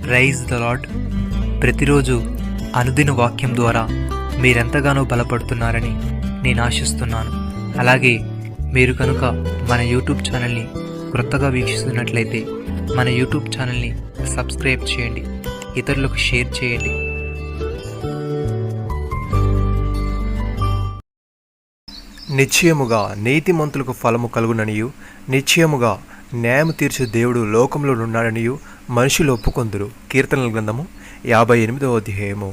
Praise the lord. ప్రతిరోజు అనుదిన వాక్యం ద్వారా మీరెంతగానో బలపడుతున్నారని నేను ఆశిస్తున్నాను. అలాగే మీరు కనుక మన యూట్యూబ్ ఛానల్ని క్రొత్తగా వీక్షిస్తున్నట్లయితే మన యూట్యూబ్ ఛానల్ని సబ్స్క్రైబ్ చేయండి, ఇతరులకు షేర్ చేయండి. నిశ్చయముగా నీతిమంతులకు ఫలము కలుగుననియు, నిశ్చయముగా న్యాయము తీర్చు దేవుడు లోకంలో ఉన్నాడనియు మనుషులు ఒప్పుకొందురు. కీర్తనల గ్రంథము 58వ అధ్యాయము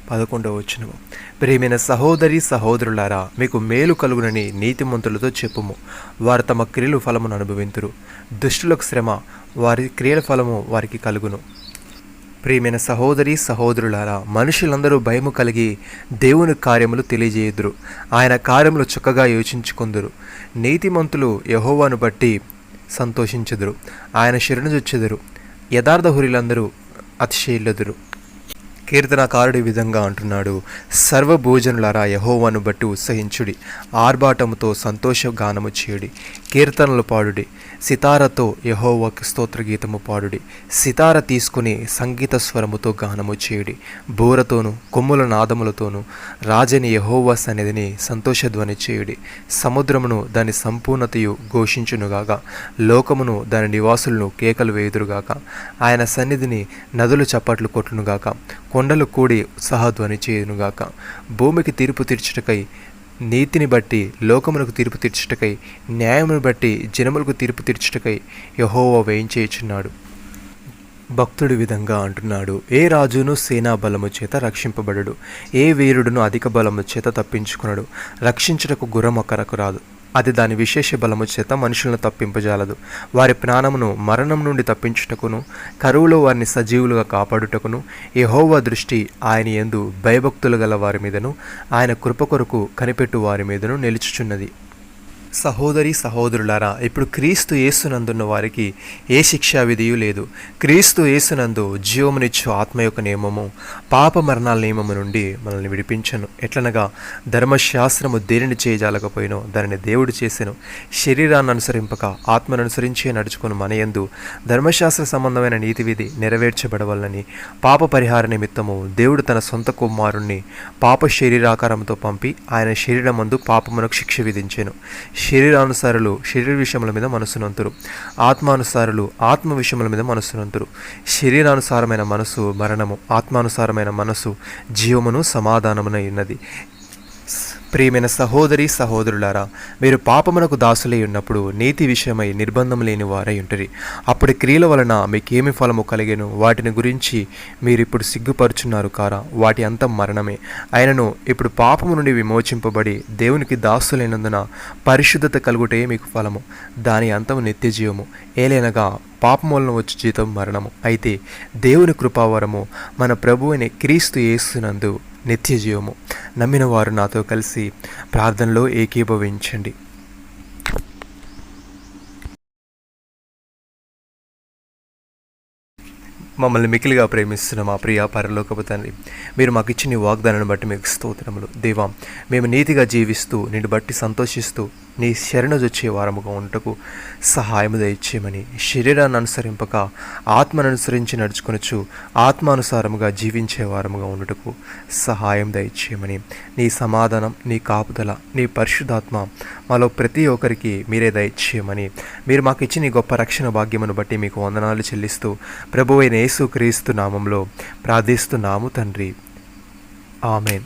11వ వచనము. ప్రియమైన సహోదరి సహోదరులారా, మీకు మేలు కలుగునని నీతిమంతులతో చెప్పుము. వారు తమ క్రియలు ఫలమును అనుభవింతురు. దుష్టులకు శ్రమ, వారి క్రియల ఫలము వారికి కలుగును. ప్రియమైన సహోదరి సహోదరులారా, మనుషులందరూ భయము కలిగి దేవుని కార్యములు తెలియజేయుదురు. ఆయన కార్యములు చక్కగా యోచించుకొందురు. నీతిమంతులు యెహోవాను బట్టి సంతోషించుదురు, ఆయన శరణుజొచ్చెదరు. యథార్థ హురులందరూ అతిశయిల్లెదరు. కీర్తనకారుడి విధంగా అంటున్నాడు, సర్వభోజనులారా యెహోవాను బట్టి ఉత్సహించుడి, ఆర్భాటముతో సంతోష గానము చేయుడి, కీర్తనలు పాడుడి, సితారతో యెహోవాకు స్తోత్రగీతము పాడుడి, సితార తీసుకుని సంగీత స్వరముతో గానము చేయుడి, బూరతోను కొమ్ముల నాదములతోనూ రాజని యెహోవా సన్నిధిని సంతోషధ్వని చేయుడి. సముద్రమును దాని సంపూర్ణతయు ఘోషించునుగాక, లోకమును దాని నివాసులను కేకలు వేయుదురుగాక. ఆయన సన్నిధిని నదులు చప్పట్లు కొట్టునుగాక, కొండలు కూడి ఉత్సాహధ్వని చేయునుగాక. భూమికి తీర్పు తీర్చుటకై, నీతిని బట్టి లోకమునకు తీర్పు తీర్చుటకై, న్యాయమును బట్టి జనములకు తీర్పు తీర్చుటకై యెహోవా వేయించేయుచున్నాడు. భక్తుడి విధంగా అంటున్నాడు, ఏ రాజును సేనా బలము చేత రక్షింపబడడు, ఏ వీరుడును అధిక బలము చేత తప్పించుకునడు. రక్షించుటకు గుర్రం ఒక్కరకు రాదు, అది దాని విశేష బలము చేత మనుషులను తప్పింపజాలదు. వారి ప్రాణమును మరణం నుండి తప్పించుటకును, కరువులో వారిని సజీవులుగా కాపాడుటకును యెహోవా దృష్టి ఆయన యందు భయభక్తులు గల వారి మీదను, ఆయన కృప కొరకు కనిపెట్టు వారి మీదను నిలుచుచున్నది. సహోదరి సహోదరులారా, ఇప్పుడు క్రీస్తు యేసునందున్న వారికి ఏ శిక్షా విధియు లేదు. క్రీస్తు యేసునందు జీవమునిచ్చు ఆత్మ యొక్క నియమము పాప మరణాల నియమము నుండి మనల్ని విడిపించను. ఎట్లనగా ధర్మశాస్త్రము దేనిని చేయజాలకపోయినో దానిని దేవుడు చేసెను. శరీరాన్ని అనుసరింపక ఆత్మను అనుసరించే నడుచుకుని మనయందు ధర్మశాస్త్ర సంబంధమైన నీతి విధి నెరవేర్చబడవలనని పాప పరిహార నిమిత్తము దేవుడు తన సొంత కుమారుణ్ణి పాప శరీరాకారంతో పంపి ఆయన శరీరమందు పాపమునకు శిక్ష విధించెను. శరీరానుసారులు శరీర విషయముల మీద మనసునంతురు, ఆత్మానుసారులు ఆత్మ విషయముల మీద మనసునంతురు. శరీరానుసారమైన మనసు మరణము, ఆత్మానుసారమైన మనసు జీవమును సమాధానమునై ఉన్నది. ప్రియమైన సహోదరి సహోదరులారా, మీరు పాపమునకు దాసులై ఉన్నప్పుడు నీతి విషయమై నిర్బంధం లేని వారై ఉంటరి. అప్పుడు క్రియల వలన మీకేమి ఫలము కలిగెను, వాటిని గురించి మీరిప్పుడు సిగ్గుపరుచున్నారు కారా, వాటి అంతం మరణమే. అయినను ఇప్పుడు పాపము నుండి విమోచింపబడి దేవునికి దాసులైనందున పరిశుద్ధత కలుగుటే మీకు ఫలము, దాని అంతము నిత్య జీవము. ఏలైనగా పాపము వలన వచ్చు జీతం మరణము, అయితే దేవుని కృపావరము మన ప్రభువైన క్రీస్తు యేసునందు నిత్య జీవము. నమ్మిన వారు నాతో కలిసి ప్రార్థనలో ఏకీభవించండి. మమ్మల్ని మిక్కిలిగా ప్రేమిస్తున్న మా ప్రియ పరలోకపు తండ్రి, మీరు మాకు ఇచ్చిన వాగ్దానాన్ని బట్టి మీకు స్తోత్రములు. దేవా, మేము నీతిగా జీవిస్తూ నిన్ను బట్టి సంతోషిస్తూ నీ శరణొచ్చే వారముగా ఉంటకు సహాయము దయచేయమని, శరీరాన్ని అనుసరింపక ఆత్మను అనుసరించి నడుచుకొనొచ్చు ఆత్మానుసారముగా జీవించే వారముగా ఉండుటకు సహాయం దయచేయమని, నీ సమాధానం, నీ కాపుదల, నీ పరిశుద్ధాత్మ మాలో ప్రతి ఒక్కరికి మీరే దయచేయమని, మీరు మాకు ఇచ్చిన ఈ గొప్ప రక్షణ భాగ్యమును బట్టి మీకు వందనాలు చెల్లిస్తూ ప్రభువైన యేసు క్రీస్తు నామంలో ప్రార్థిస్తున్నాము తండ్రి. ఆమెన్.